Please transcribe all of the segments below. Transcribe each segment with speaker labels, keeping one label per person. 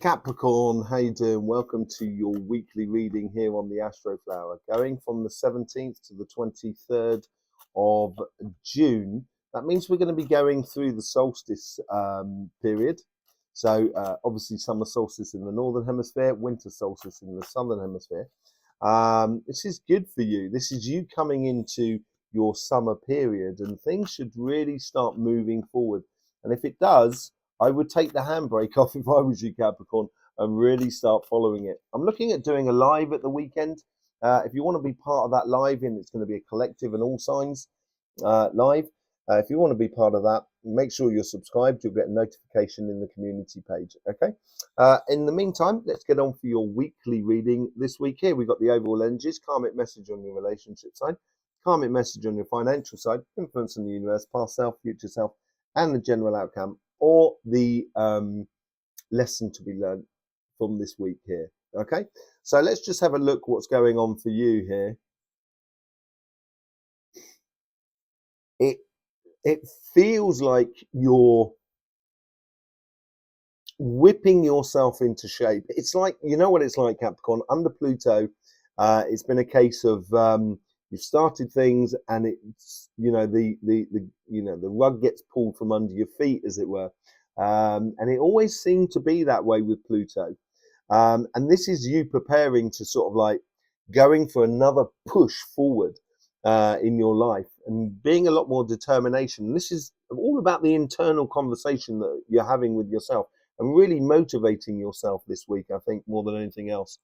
Speaker 1: Capricorn, how you doing? Welcome to your weekly reading here on the Astroflower. Going from the 17th to the 23rd of June. That means we're going to be going through the solstice period. So obviously summer solstice in the northern hemisphere, winter solstice in the southern hemisphere. This is good for you. This is you coming into your summer period, and things should really start moving forward. And if it does, I would take the handbrake off if I was you, Capricorn, and really start following it. I'm looking at doing a live at the weekend. If you want to be part of that live, and it's going to be a collective and all signs live. If you want to be part of that, make sure you're subscribed. You'll get a notification in the community page. Okay. In the meantime, let's get on for your weekly reading this week. Here we've got the overall energies, karmic message on your relationship side, karmic message on your financial side, influence on the universe, past self, future self, and the general outcome, or the lesson to be learned from this week here. Okay, so let's just have a look what's going on for you here. It feels like you're whipping yourself into shape. It's like, you know what it's like, Capricorn, under Pluto. It's been a case of you've started things, and it's the rug gets pulled from under your feet, as it were. And it always seemed to be that way with Pluto. And this is you preparing to sort of like going for another push forward in your life, and being a lot more determination. This is all about the internal conversation that you're having with yourself, and really motivating yourself this week, I think, more than anything else.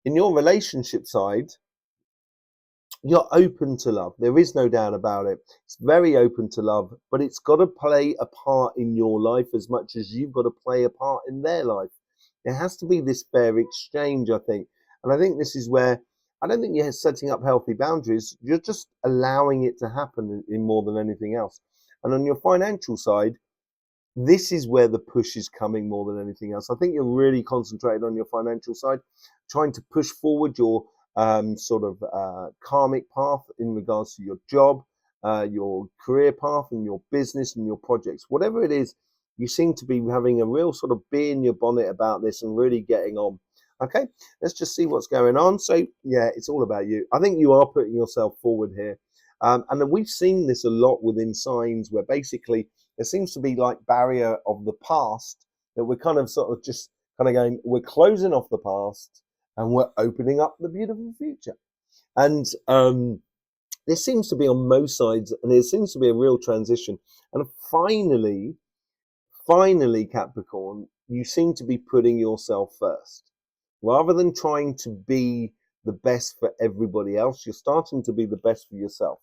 Speaker 1: In your relationship side, you're open to love. There is no doubt about it. It's very open to love, but it's got to play a part in your life as much as you've got to play a part in their life. There has to be this fair exchange, I think. And I think this is where I don't think you're setting up healthy boundaries. You're just allowing it to happen in more than anything else. And on your financial side, this is where the push is coming more than anything else. I think you're really concentrated on your financial side, trying to push forward your karmic path in regards to your job, your career path, and your business and your projects. Whatever it is, you seem to be having a real sort of bee in your bonnet about this and really getting on. Okay, let's just see what's going on. So, yeah, it's all about you. I think you are putting yourself forward here. And then we've seen this a lot within signs where basically there seems to be like barrier of the past that we're kind of sort of just kind of going, we're closing off the past and we're opening up the beautiful future. And this seems to be on most sides, and it seems to be a real transition. And finally, Capricorn, you seem to be putting yourself first. Rather than trying to be the best for everybody else, you're starting to be the best for yourself.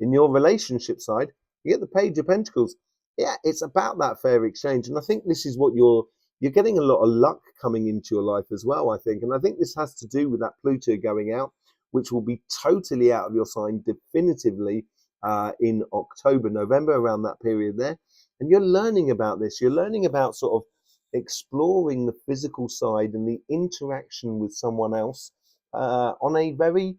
Speaker 1: In your relationship side, you get the Page of Pentacles. Yeah, it's about that fair exchange. And I think this is what you're getting a lot of luck coming into your life as well, I think. And I think this has to do with that Pluto going out, which will be totally out of your sign definitively in October, November, around that period there. And you're learning about this. You're learning about sort of exploring the physical side and the interaction with someone else on a very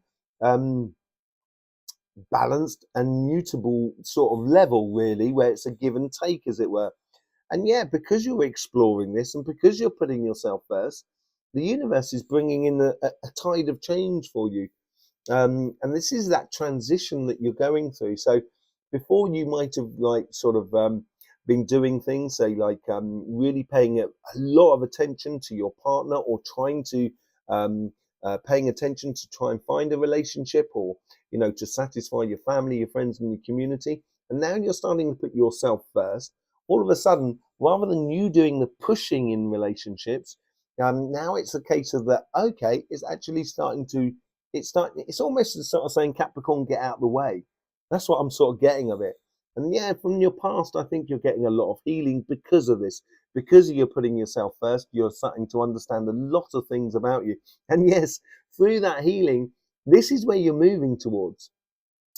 Speaker 1: balanced and mutable sort of level, really, where it's a give and take, as it were. And yeah, because you're exploring this and because you're putting yourself first, the universe is bringing in a tide of change for you. And this is that transition that you're going through. So before, you might have like sort of been doing things, say like really paying a lot of attention to your partner, or trying to paying attention to try and find a relationship, or to satisfy your family, your friends, and your community. And now you're starting to put yourself first. All of a sudden, rather than you doing the pushing in relationships, now it's a case of that. Okay, it's actually starting to. It's almost sort of saying, Capricorn, get out of the way. That's what I'm sort of getting of it. And yeah, from your past, I think you're getting a lot of healing because of this. Because you're putting yourself first, you're starting to understand a lot of things about you. And yes, through that healing, this is where you're moving towards.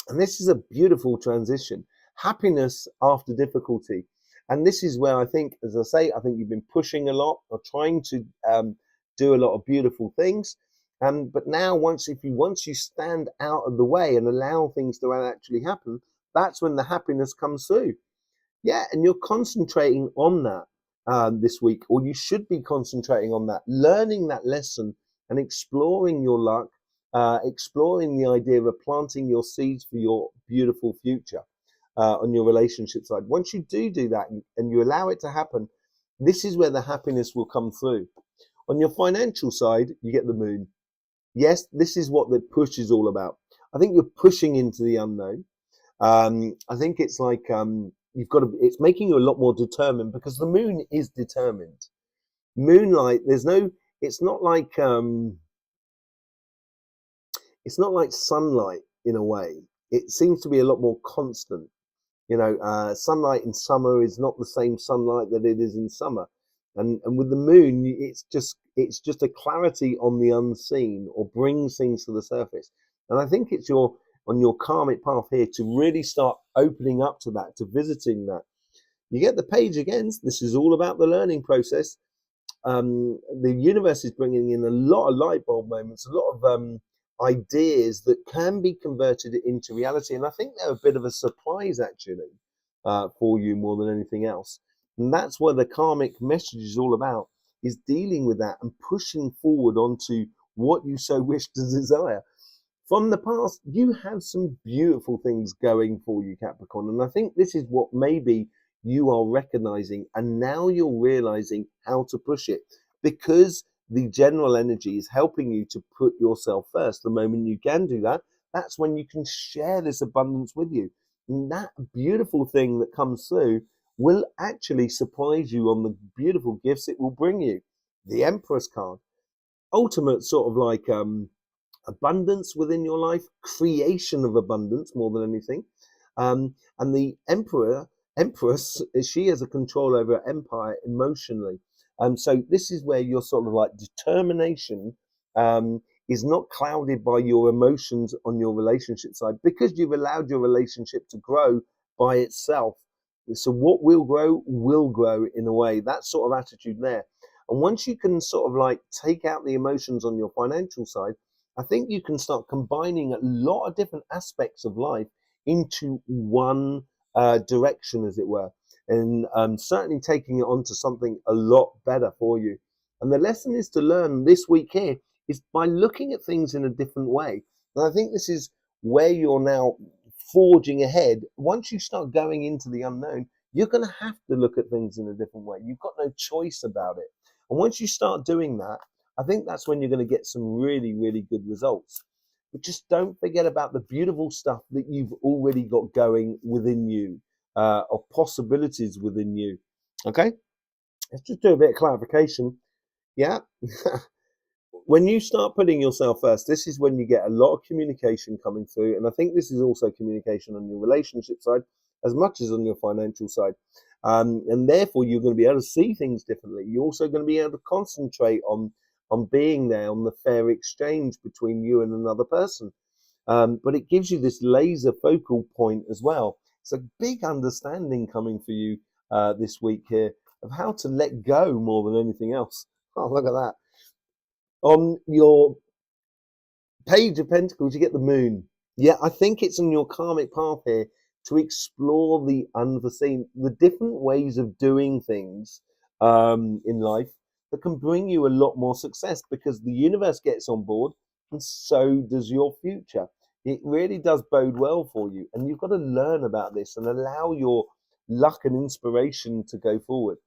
Speaker 1: And this is a beautiful transition. Happiness after difficulty. And this is where I think, as I say, I think you've been pushing a lot, or trying to do a lot of beautiful things. But now, once you stand out of the way and allow things to actually happen, that's when the happiness comes through. Yeah, and you're concentrating on that. this week, or you should be concentrating on that, learning that lesson and exploring your luck, exploring the idea of planting your seeds for your beautiful future on your relationship side. Once you do that and you allow it to happen, this is where the happiness will come through. On your financial side, you get the moon. Yes, this is what the push is all about. I think you're pushing into the unknown. I think it's like you've got to. It's making you a lot more determined because the moon is determined. Moonlight, there's no. It's not like sunlight in a way. It seems to be a lot more constant. Sunlight in summer is not the same sunlight that it is in summer, and with the moon, it's just a clarity on the unseen or brings things to the surface. And I think it's on your karmic path here to really start opening up to that, to visiting that. You get the page again. This is all about the learning process. The universe is bringing in a lot of light bulb moments, a lot of ideas that can be converted into reality. And I think they're a bit of a surprise, actually, for you more than anything else. And that's where the karmic message is all about, is dealing with that and pushing forward onto what you so wish to desire. From the past, you have some beautiful things going for you, Capricorn. And I think this is what maybe you are recognizing, and now you're realizing how to push it because the general energy is helping you to put yourself first. The moment you can do that, that's when you can share this abundance with you. And that beautiful thing that comes through will actually surprise you on the beautiful gifts it will bring you. The Empress card, ultimate sort of like abundance within your life, creation of abundance more than anything. And the Empress, she has a control over empire emotionally. So this is where your sort of like determination is not clouded by your emotions on your relationship side because you've allowed your relationship to grow by itself. So what will grow in a way, that sort of attitude there. And once you can sort of like take out the emotions on your financial side, I think you can start combining a lot of different aspects of life into one direction, as it were, and certainly taking it on to something a lot better for you. And the lesson is to learn this week here is by looking at things in a different way. And I think this is where you're now forging ahead. Once you start going into the unknown, you're going to have to look at things in a different way. You've got no choice about it. And once you start doing that, I think that's when you're going to get some really, really good results. But just don't forget about the beautiful stuff that you've already got going within you, or possibilities within you. Okay, let's just do a bit of clarification. Yeah. When you start putting yourself first, this is when you get a lot of communication coming through. And I think this is also communication on your relationship side as much as on your financial side. And therefore, you're going to be able to see things differently. You're also going to be able to concentrate on being there, on the fair exchange between you and another person. But it gives you this laser focal point as well. It's a big understanding coming for you this week here of how to let go more than anything else. Oh, look at that. On your Page of Pentacles, you get the moon. Yeah, I think it's on your karmic path here to explore the unforeseen, the different ways of doing things in life that can bring you a lot more success because the universe gets on board and so does your future. It really does bode well for you. And you've got to learn about this and allow your luck and inspiration to go forward.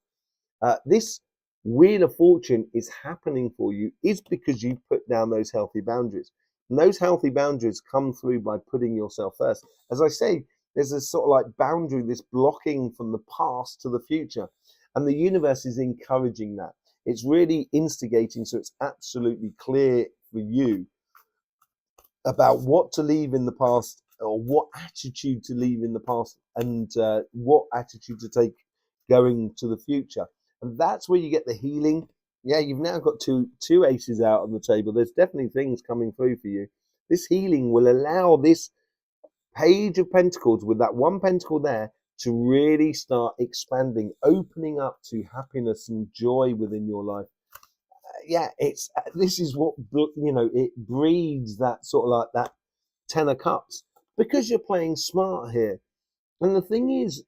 Speaker 1: This Wheel of Fortune is happening for you is because you put down those healthy boundaries. And those healthy boundaries come through by putting yourself first. As I say, there's a sort of like boundary, this blocking from the past to the future. And the universe is encouraging that. It's really instigating, so it's absolutely clear for you about what to leave in the past or what attitude to leave in the past and what attitude to take going to the future. And that's where you get the healing. Yeah, you've now got two aces out on the table. There's definitely things coming through for you. This healing will allow this Page of Pentacles with that one pentacle there to really start expanding, opening up to happiness and joy within your life. Yeah, this is what it breeds that sort of like that Ten of Cups because you're playing smart here. And the thing is,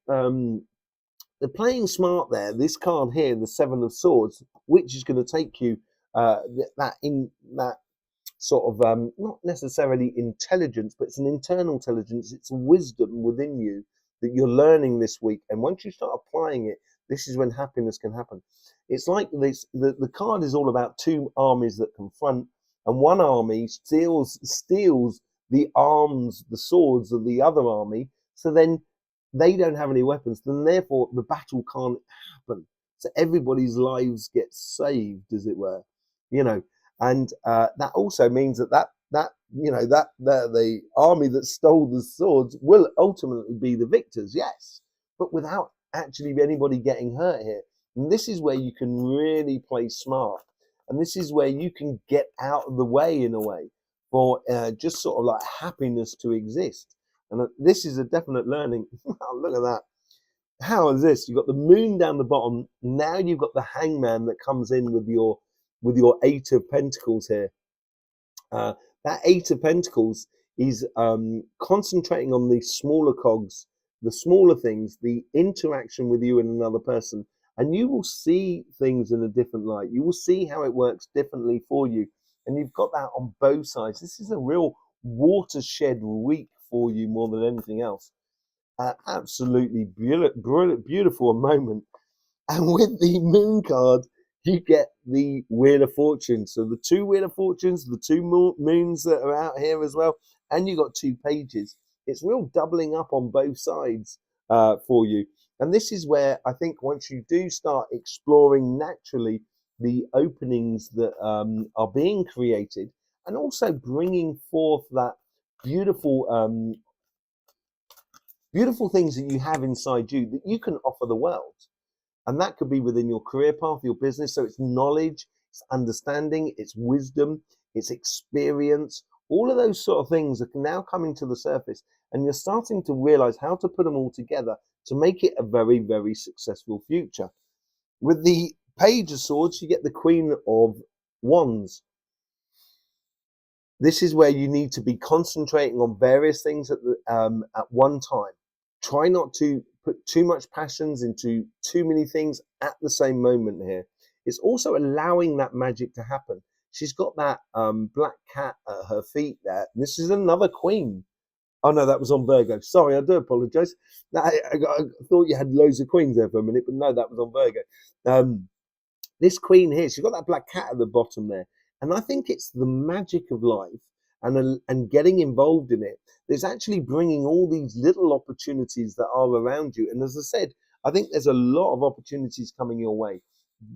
Speaker 1: the playing smart there, this card here, the Seven of Swords, which is going to take you that sort of not necessarily intelligence, but it's an internal intelligence. It's a wisdom within you that you're learning this week, and once you start applying it, this is when happiness can happen. It's like this: the card is all about two armies that confront, and one army steals the arms, the swords of the other army. So then they don't have any weapons, then therefore the battle can't happen. So everybody's lives get saved, as it were, you know. And that also means that the army that stole the swords will ultimately be the victors, yes, but without actually anybody getting hurt here. And this is where you can really play smart, and this is where you can get out of the way in a way for just sort of like happiness to exist. And this is a definite learning. Look at that. How is this? You've got the moon down the bottom. Now you've got the hangman that comes in with your Eight of Pentacles here. Uh, that Eight of Pentacles is concentrating on the smaller cogs, the smaller things, the interaction with you and another person, and you will see things in a different light. You will see how it works differently for you, and you've got that on both sides. This is a real watershed week for you more than anything else. Absolutely beautiful moment. And with the moon card, you get the Wheel of Fortune. So the two Wheel of Fortunes, the two moons that are out here as well, and you got two pages. It's real doubling up on both sides for you. And this is where I think once you do start exploring naturally the openings that are being created, and also bringing forth that beautiful beautiful things that you have inside you that you can offer the world. And that could be within your career path, your business. So it's knowledge, it's understanding, it's wisdom, it's experience. All of those sort of things are now coming to the surface, and you're starting to realize how to put them all together to make it a very, very successful future. With the Page of Swords, you get the Queen of Wands. This is where you need to be concentrating on various things at one time. Try not to put too much passions into too many things at the same moment here. It's also allowing that magic to happen. She's got that black cat at her feet there. This is another queen. Oh no, that was on Virgo. Sorry, I do apologise. I thought you had loads of queens there for a minute, but no, that was on Virgo. This queen here, she's got that black cat at the bottom there. And I think it's the magic of life and getting involved in it. There's actually bringing all these little opportunities that are around you. And as I said, I think there's a lot of opportunities coming your way.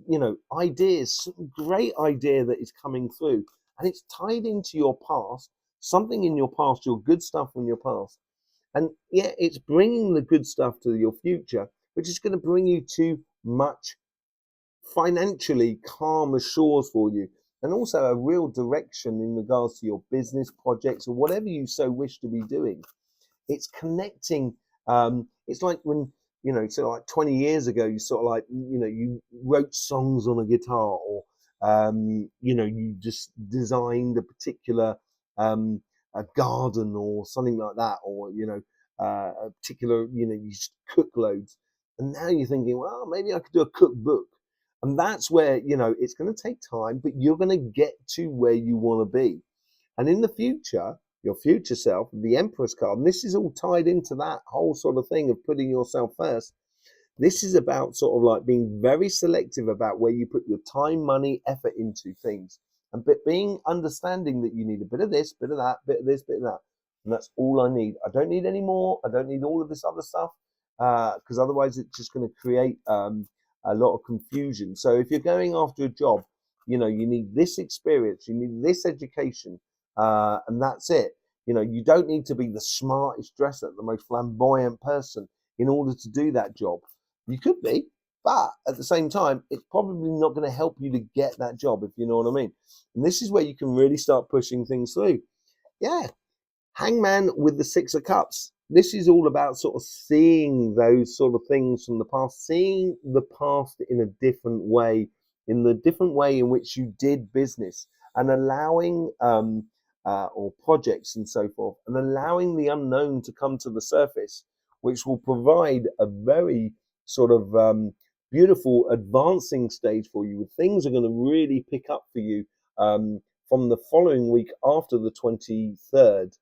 Speaker 1: You know, ideas, some great idea that is coming through. And it's tied into your past, something in your past, your good stuff from your past. And yeah, it's bringing the good stuff to your future, which is going to bring you to much financially calmer shores for you, and also a real direction in regards to your business projects or whatever you so wish to be doing. It's connecting. It's like when, you know, so like 20 years ago, you sort of like, you know, you wrote songs on a guitar, or you know, you just designed a particular a garden or something like that, or you know, a particular, you know, you just cook loads, and now you're thinking, well, maybe I could do a cookbook. And that's where, you know, it's going to take time, but you're going to get to where you want to be. And in the future, your future self, the Empress card, and this is all tied into that whole sort of thing of putting yourself first. This is about sort of like being very selective about where you put your time, money, effort into things. And but being understanding that you need a bit of this, bit of that, bit of this, bit of that. And that's all I need. I don't need any more. I don't need all of this other stuff, because otherwise it's just going to create a lot of confusion. So if you're going after a job, you know, you need this experience, you need this education, and that's it. You know, you don't need to be the smartest dresser, the most flamboyant person in order to do that job. You could be, but at the same time, it's probably not going to help you to get that job, if you know what I mean. And this is where you can really start pushing things through. Yeah. Hangman with the Six of Cups. This is all about sort of seeing those sort of things from the past, seeing the past in a different way, in the different way in which you did business, and allowing or projects and so forth, and allowing the unknown to come to the surface, which will provide a very sort of beautiful advancing stage for you. Things are going to really pick up for you from the following week after the 23rd,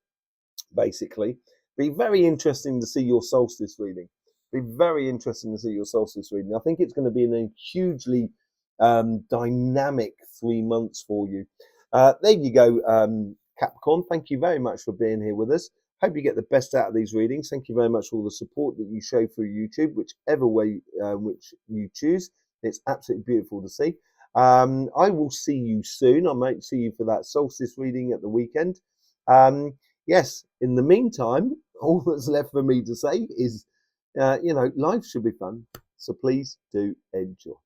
Speaker 1: basically. Be very interesting to see your solstice reading. Be very interesting to see your solstice reading. I think it's going to be a hugely dynamic 3 months for you. There you go, Capricorn. Thank you very much for being here with us. Hope you get the best out of these readings. Thank you very much for all the support that you show through YouTube, whichever way which you choose. It's absolutely beautiful to see. I will see you soon. I might see you for that solstice reading at the weekend. Yes, in the meantime, all that's left for me to say is, life should be fun. So please do enjoy.